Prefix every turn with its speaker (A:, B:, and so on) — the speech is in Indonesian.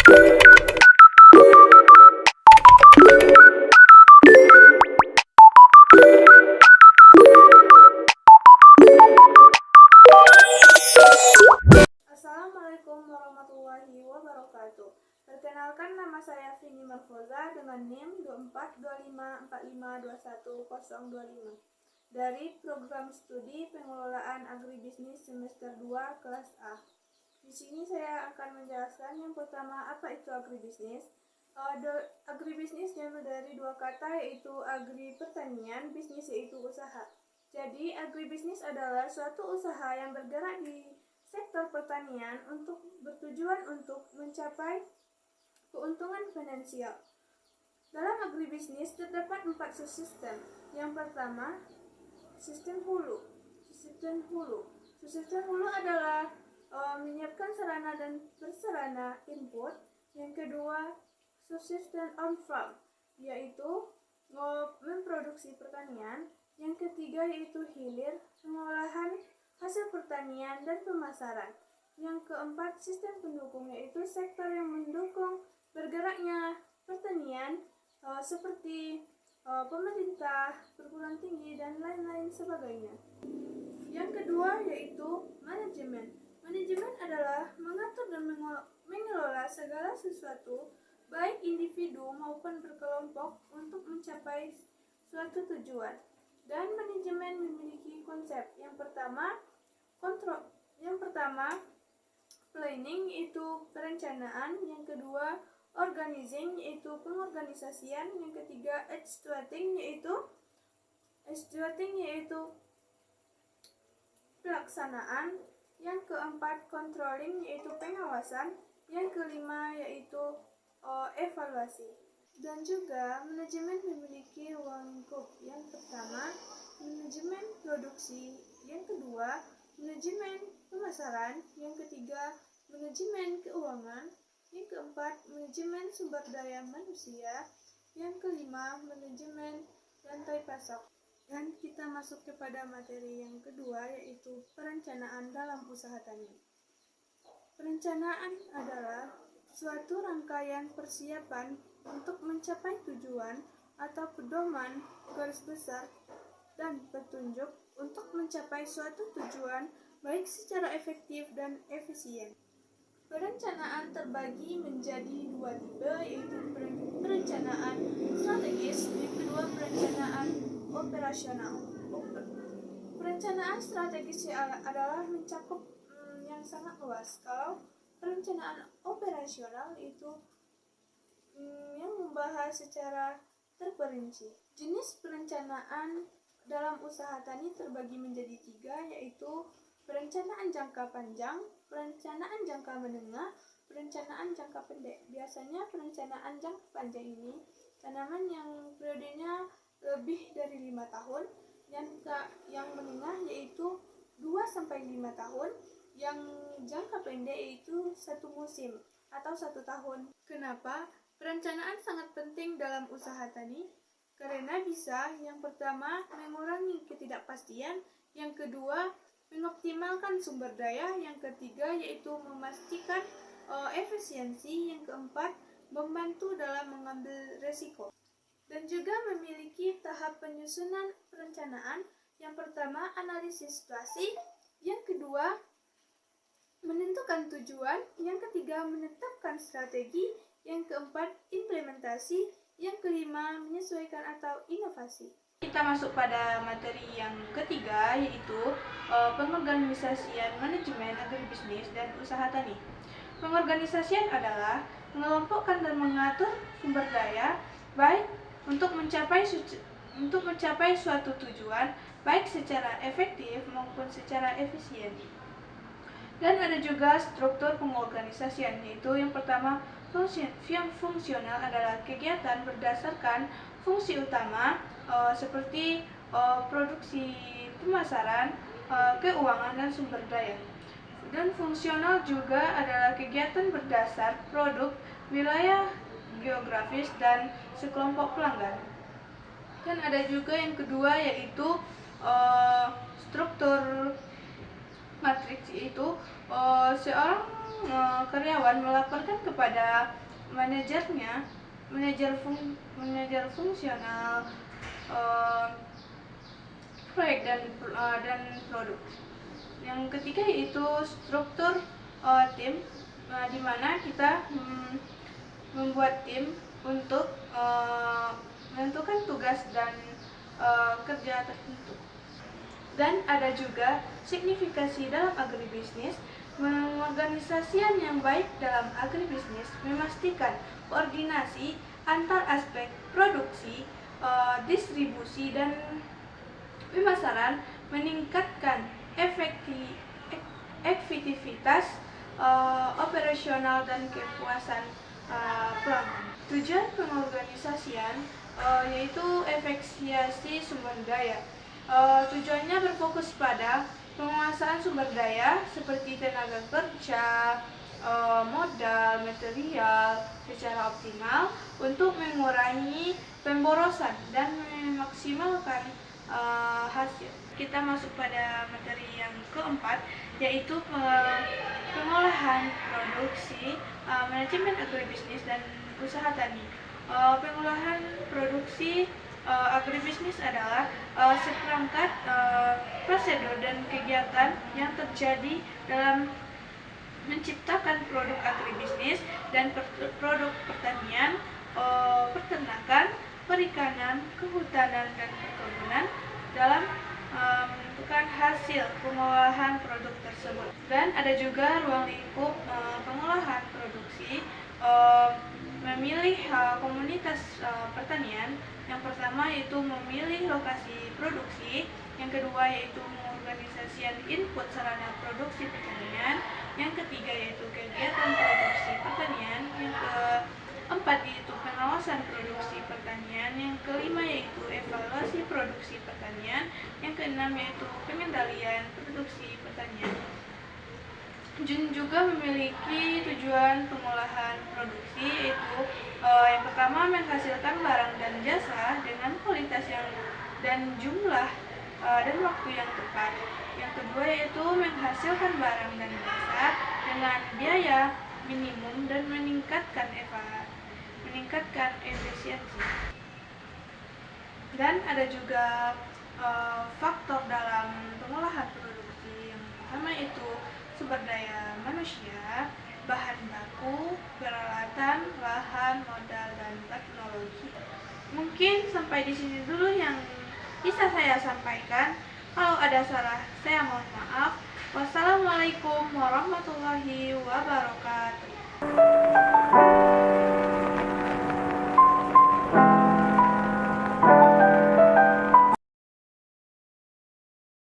A: Assalamualaikum warahmatullahi wabarakatuh. Perkenalkan, nama saya Vini Marfoza dengan NIM 242545210025 dari Program Studi Pengelolaan Agribisnis Semester 2 Kelas A. Di sini saya akan menjelaskan yang pertama, apa itu agribisnis. Agribisnis diambil dari dua kata, yaitu agri pertanian, bisnis yaitu usaha. Jadi agribisnis adalah suatu usaha yang bergerak di sektor pertanian untuk bertujuan untuk mencapai keuntungan finansial. Dalam agribisnis terdapat 4 subsistem. Yang pertama, sistem hulu. Sistem hulu adalah menyiapkan sarana dan prasarana input. Yang kedua, subsistem on farm, yaitu memproduksi pertanian. Yang ketiga yaitu hilir, pengolahan hasil pertanian dan pemasaran. Yang keempat, sistem pendukung, yaitu sektor yang mendukung bergeraknya pertanian seperti pemerintah, perguruan tinggi, dan lain-lain sebagainya. Yang kedua yaitu manajemen. Manajemen adalah mengatur dan mengelola segala sesuatu, baik individu maupun berkelompok, untuk mencapai suatu tujuan. Dan manajemen memiliki konsep. Yang pertama, planning, yaitu perencanaan. Yang kedua, organizing, yaitu pengorganisasian. Yang ketiga, executing, yaitu pelaksanaan. Yang keempat, controlling, yaitu pengawasan. Yang kelima yaitu evaluasi. Dan juga manajemen memiliki ruang lingkup. Yang pertama, manajemen produksi. Yang kedua, manajemen pemasaran. Yang ketiga, manajemen keuangan. Yang keempat, manajemen sumber daya manusia. Yang kelima, manajemen rantai pasok. Dan kita masuk kepada materi yang kedua, yaitu perencanaan dalam usaha tani. Perencanaan adalah suatu rangkaian persiapan untuk mencapai tujuan atau pedoman garis besar dan petunjuk untuk mencapai suatu tujuan baik secara efektif dan efisien. Perencanaan terbagi menjadi dua tipe, yaitu perencanaan strategis, yang kedua perencanaan operasional. Perencanaan strategis adalah mencakup yang sangat luas. Kalau perencanaan operasional itu yang membahas secara terperinci. Jenis perencanaan dalam usaha tani terbagi menjadi 3, yaitu perencanaan jangka panjang, perencanaan jangka menengah, perencanaan jangka pendek. Biasanya perencanaan jangka panjang ini tanaman yang periodenya lebih dari 5 tahun, yang menengah yaitu 2-5 tahun, yang jangka pendek yaitu 1 musim atau 1 tahun. Kenapa? Perencanaan sangat penting dalam usaha tani karena bisa, yang pertama, mengurangi ketidakpastian, yang kedua, mengoptimalkan sumber daya, yang ketiga yaitu memastikan efisiensi, yang keempat, membantu dalam mengambil resiko. Dan juga memiliki tahap penyusunan perencanaan. Yang pertama, analisis situasi, yang kedua, menentukan tujuan, yang ketiga, menetapkan strategi, yang keempat, implementasi, yang kelima, menyesuaikan atau inovasi. Kita masuk pada materi yang ketiga, yaitu pengorganisasian manajemen agribisnis dan usaha tani. Pengorganisasian adalah mengelompokkan dan mengatur sumber daya baik untuk mencapai suatu tujuan, baik secara efektif maupun secara efisien. Dan ada juga struktur pengorganisasian, yaitu yang pertama, fungsional adalah kegiatan berdasarkan fungsi utama seperti produksi, pemasaran, keuangan, dan sumber daya. Dan fungsional juga adalah kegiatan berdasar produk, wilayah geografis, dan sekelompok pelanggan. Dan ada juga yang kedua, yaitu struktur matriks itu seorang karyawan melaporkan kepada manajernya, manajer fungsional, proyek dan produk. Yang ketiga yaitu struktur tim, di mana kita membuat tim untuk menentukan tugas dan kerja tertentu. Dan ada juga signifikasi dalam agribisnis. Pengorganisasian yang baik dalam agribisnis memastikan koordinasi antar aspek produksi, distribusi, dan pemasaran, meningkatkan efektivitas operasional dan kepuasan pelanggan. Tujuan pengorganisasian yaitu efisiensi sumber daya. Tujuannya berfokus pada penguasaan sumber daya seperti tenaga kerja, modal, material secara optimal untuk mengurangi pemborosan dan memaksimalkan hasil. Kita masuk pada materi yang keempat, yaitu pengolahan produksi, manajemen agribisnis dan usaha tani. Pengolahan produksi agribisnis adalah seperangkat prosedur dan kegiatan yang terjadi dalam menciptakan produk agribisnis dan produk pertanian, peternakan, perikanan, kehutanan, dan perkebunan dalam menentukan hasil pengolahan produk tersebut. Dan ada juga ruang lingkup pengolahan produksi, memilih komunitas pertanian. Yang pertama yaitu memilih lokasi produksi, yang kedua yaitu mengorganisasikan input sarana produksi pertanian, yang ketiga yaitu kegiatan produksi pertanian, yang keempat yaitu pengawasan produksi pertanian, yang kelima yaitu evaluasi produksi pertanian, yang keenam yaitu pengendalian produksi pertanian. Juga memiliki tujuan pengolahan produksi, yaitu yang pertama menghasilkan barang dan jasa dengan kualitas dan jumlah dan waktu yang tepat. Yang kedua yaitu menghasilkan barang dan jasa dengan biaya minimum dan meningkatkan efisiensi. Dan ada juga faktor dalam pengolahan produksi. Yang pertama itu sumber daya manusia, bahan baku, peralatan, lahan, modal, dan teknologi. Mungkin sampai di sini dulu yang bisa saya sampaikan. Kalau ada salah, saya mohon maaf. Wassalamualaikum warahmatullahi wabarakatuh.